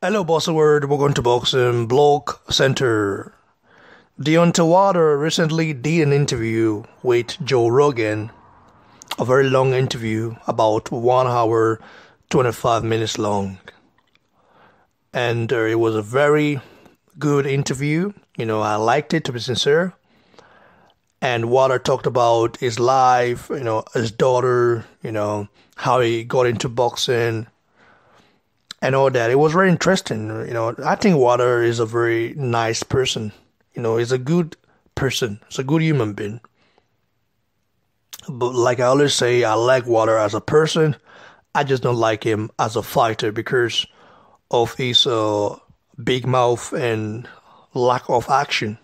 Hello, Bossa Word. Welcome to Boxing Blog Center. Deontay recently did an interview with Joe Rogan, a very long interview, about 1 hour, 25 minutes long. And it was a very good interview. I liked it, to be sincere. And Water talked about his life, his daughter, how he got into boxing and all that. It was very interesting. I think Water is a very nice person. He's a good person. He's a good human being. But like I always say, I like Water as a person. I just don't like him as a fighter because of his big mouth and lack of action.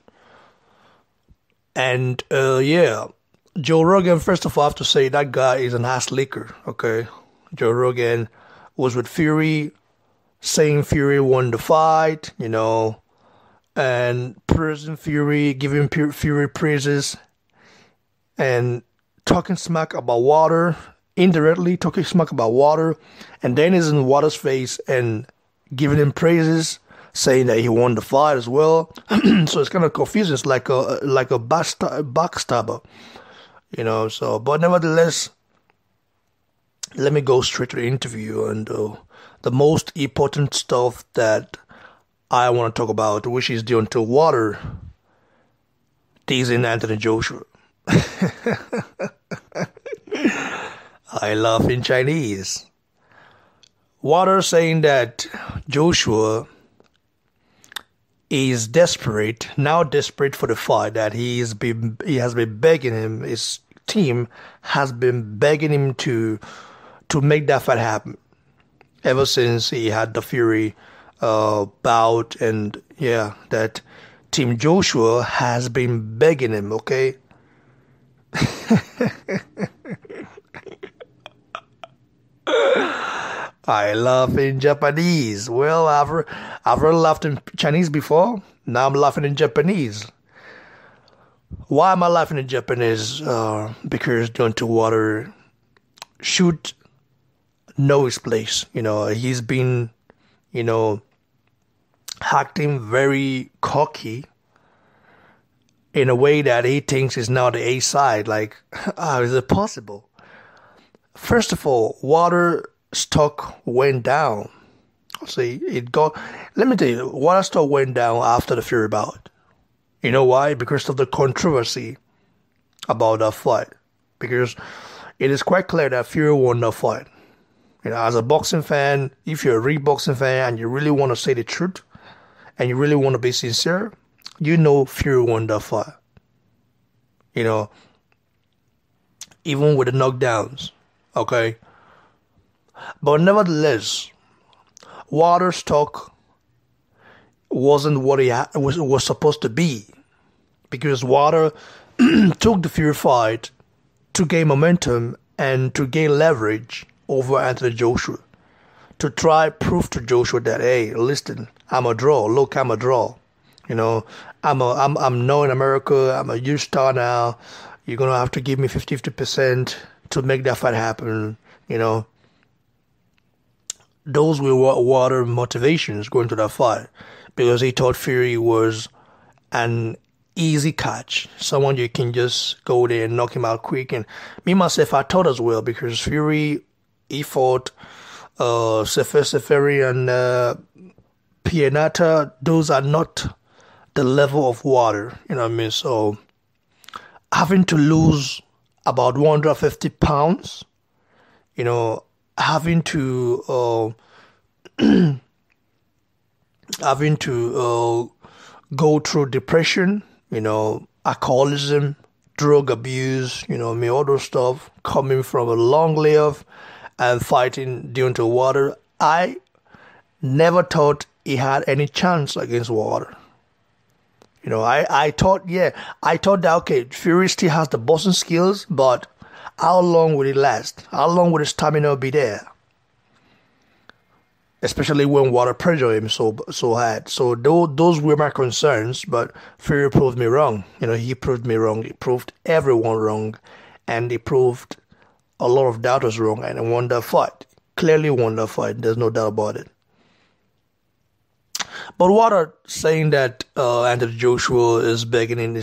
And Joe Rogan, first of all, I have to say that guy is an ass licker, okay? Joe Rogan was with Fury, saying Fury won the fight, and praising Fury, giving Fury praises, and talking smack about Water, indirectly talking smack about Water, and then is in Water's face and giving him praises, saying that he won the fight as well. So it's kind of confusing. It's like a backstabber, So, but nevertheless, let me go straight to the interview and the most important stuff that I want to talk about, which is Deontay Water teasing Anthony Joshua. I laugh in Chinese. Water saying that Joshua is now desperate for the fight, that he has been begging him, his team has been begging him to make that fight happen ever since he had the Fury bout, and that Team Joshua has been begging him, okay? I laugh in Japanese. Well, I've already laughed in Chinese before. Now I'm laughing in Japanese. Why am I laughing in Japanese? Because Deontay Water should know his place. He's been, acting very cocky in a way that he thinks is now the A side. Like, how is it possible? First of all, Water stock went down. See, let me tell you, Water stock went down after the Fury bout. You know why? Because of the controversy about that fight. Because it is quite clear that Fury won that fight. As a boxing fan, if you're a real boxing fan and you really want to say the truth and you really want to be sincere, Fury won that fight. Even with the knockdowns, okay? But nevertheless, Water stock wasn't what he was supposed to be, because Water took the Fury fight to gain momentum and to gain leverage over Anthony Joshua, to try prove to Joshua that, hey, listen, I'm a draw. Look, I'm a draw. I'm known in America. I'm a huge star now. You're gonna have to give me 50% to make that fight happen. Those were Water motivations going to that fight, because he thought Fury was an easy catch, someone you can just go there and knock him out quick. And me myself, I thought as well, because Fury, he fought Seferi and Pianata. Those are not the level of Water, So having to lose about 150 pounds, having to go through depression, alcoholism, drug abuse, all those stuff, coming from a long layoff and fighting Deontay Water. I never thought he had any chance against Water. I thought that, okay, Fury still has the boxing skills, but how long will it last? How long will his stamina be there? Especially when Water pressured him so hard. So those were my concerns, but Fury proved me wrong. He proved me wrong. He proved everyone wrong, and he proved a lot of doubters wrong, and won that fight. Clearly won that fight. There's no doubt about it. But Water saying that Anthony Joshua is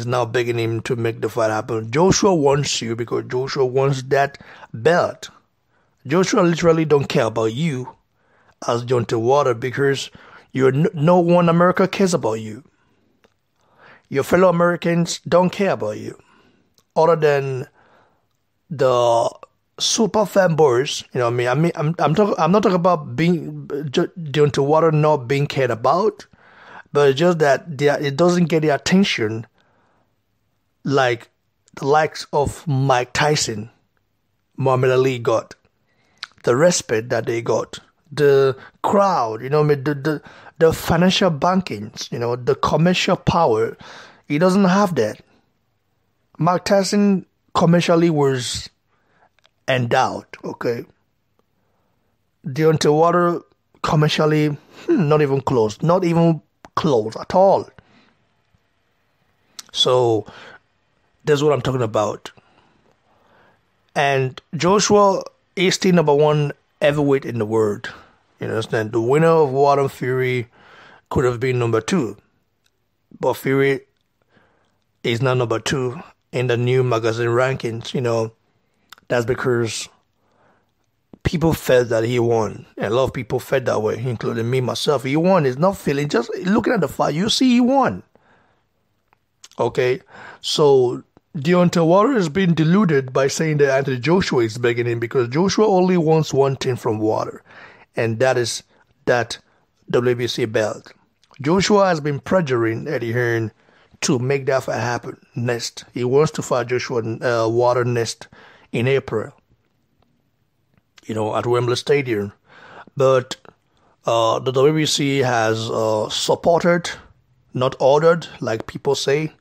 now begging him to make the fight happen. Joshua wants you because Joshua wants that belt. Joshua literally don't care about you as Deontay Water because no one in America cares about you. Your fellow Americans don't care about you, other than the super fanboys. You know what I mean? I'm not talking about being Deontay Water not being cared about, but it's just that it doesn't get the attention like the likes of Mike Tyson, Muhammad Ali got. The respect that they got, the crowd, you know what I mean, the financial bankings, you know, the commercial power. He doesn't have that. Mike Tyson commercially was endowed, okay? Deontay Water commercially, not even close at all. So that's what I'm talking about. And Joshua is still number one heavyweight in the world. You understand? The winner of Water Fury could have been number two, but Fury is not number two in the new magazine rankings. You know, that's because people felt that he won, and a lot of people felt that way, including me myself. He won. It's not feeling, just looking at the fight, you see he won. Okay, so Deontay Water has been deluded by saying that Anthony Joshua is begging him because Joshua only wants one thing from Water, and that is that WBC belt. Joshua has been pressuring Eddie Hearn to make that fight happen next. He wants to fight Joshua Water next in April, you know, at Wembley Stadium. But the WBC has supported, not ordered, like people say.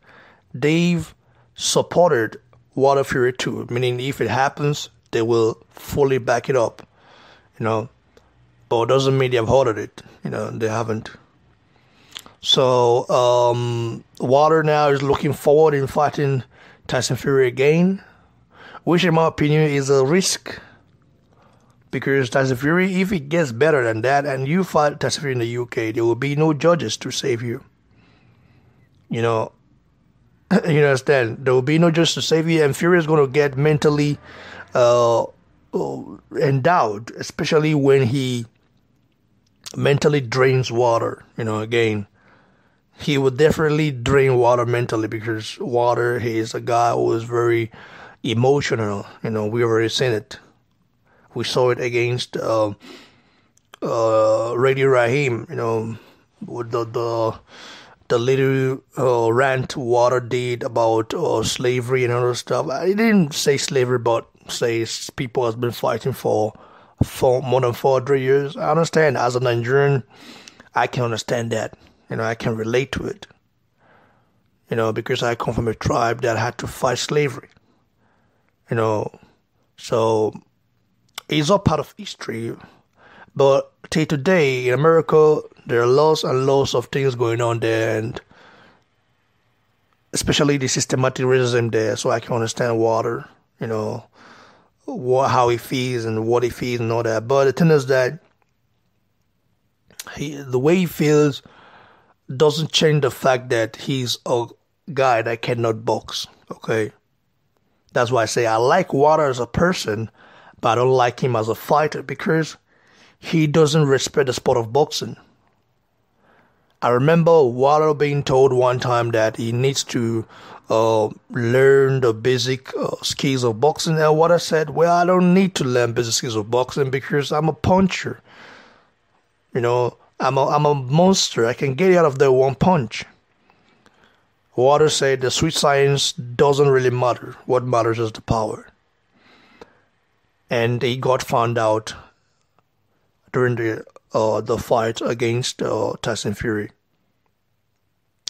They've supported Water Fury 2, meaning if it happens, they will fully back it up, you know. But it doesn't mean they've ordered it, you know, they haven't. So Water now is looking forward in fighting Tyson Fury again, which in my opinion is a risk. Because Tyson Fury, if it gets better than that and you fight Tyson Fury in the UK, there will be no judges to save you. You know, you understand? There will be no judges to save you, and Fury is going to get mentally endowed, especially when he mentally drains Water. You know, again, he would definitely drain Water mentally because Water, he is a guy who is very emotional. You know, we already seen it. We saw it against Radio Raheem, you know, with the little rant Water did about slavery and other stuff. I didn't say slavery, but say people has been fighting for more than 400 years. I understand. As a Nigerian, I can understand that. You know, I can relate to it. You know, because I come from a tribe that had to fight slavery. You know, so it's all part of history. But till today, in America, there are lots and lots of things going on there, and especially the systematic racism there. So I can understand Water, you know, how he feels and what he feels and all that. But the thing is that the way he feels doesn't change the fact that he's a guy that cannot box. Okay, that's why I say I like Water as a person, but I don't like him as a fighter because he doesn't respect the sport of boxing. I remember Water being told one time that he needs to learn the basic skills of boxing, and Water said, well, I don't need to learn basic skills of boxing because I'm a puncher. You know, I'm a monster. I can get you out of there one punch. Water said the sweet science doesn't really matter. What matters is the power. And he got found out during the fight against Tyson Fury.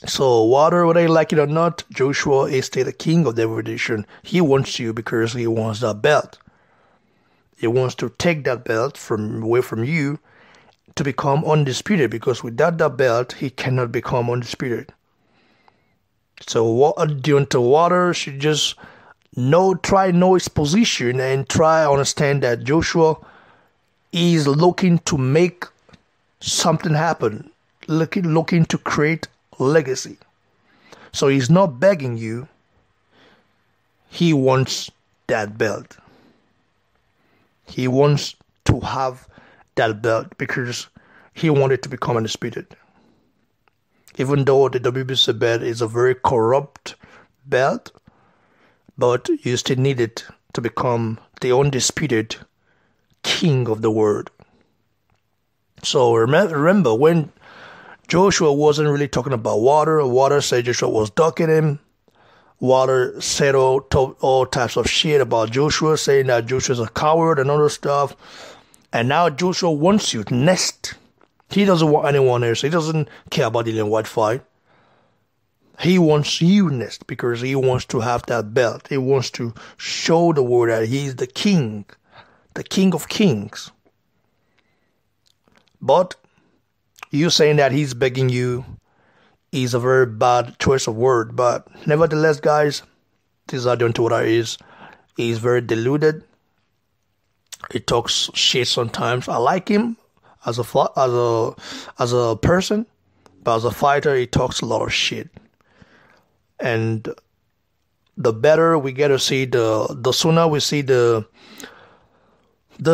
So Water, whether you like it or not, Joshua is still the king of the division. He wants you because he wants that belt. He wants to take that belt away from you to become undisputed, because without that belt, he cannot become undisputed. So Deontay Water should just try know his position and try understand that Joshua is looking to make something happen. looking to create legacy. So he's not begging you. He wants that belt. He wants to have that belt because he wanted to become undisputed. Even though the WBC belt is a very corrupt belt, but you still need it to become the undisputed king of the world. So remember when Joshua wasn't really talking about Water. Water said Joshua was ducking him. Water said all types of shit about Joshua, saying that Joshua's a coward and other stuff. And now Joshua wants you to nest. He doesn't want anyone else. He doesn't care about the Dillian Whyte fight. He wants you nest because he wants to have that belt. He wants to show the world that he's the king of kings. But you saying that he's begging you is a very bad choice of word. But nevertheless, guys, this is how Deontay Wilder is. He's very deluded. He talks shit sometimes. I like him as a person, but as a fighter, he talks a lot of shit. And the better we get to see the sooner we see this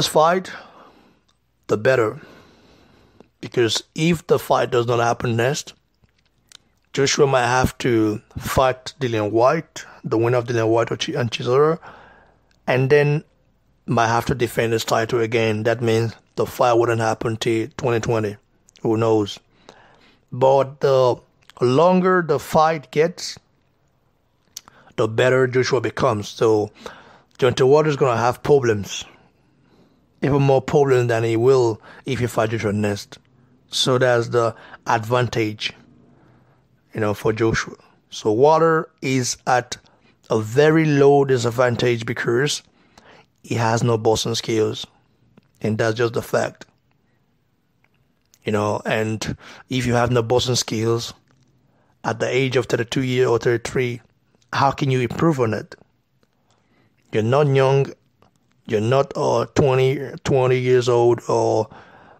fight, the better. Because if the fight does not happen next, Joshua might have to fight Dillian Whyte, the winner of Dillian Whyte and Chisora, and then might have to defend his title again. That means the fight wouldn't happen till 2020. Who knows? But the longer the fight gets, the better Joshua becomes. So Deontay Wilder is going to have problems. Even more problems than he will if he fights Joshua next. So that's the advantage, for Joshua. So Wilder is at a very low disadvantage because he has no boxing skills. And that's just the fact. And if you have no boxing skills at the age of 32 years or 33, how can you improve on it? You're not young. You're not 20 years old or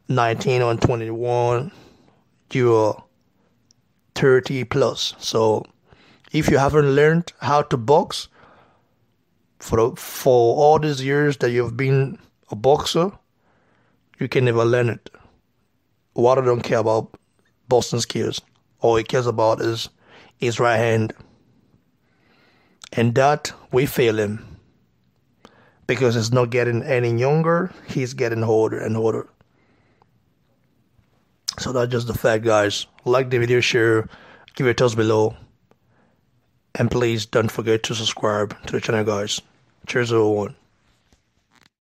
19 or 21. You're 30 plus. So if you haven't learned how to box for all these years that you've been a boxer, you can never learn it. Wilder don't care about boxing skills. All he cares about is his right hand. And that we fail him. Because he's not getting any younger, he's getting older and older. So that's just the fact, guys. Like the video, share, give it a thumbs below. And please don't forget to subscribe to the channel, guys. Cheers, everyone.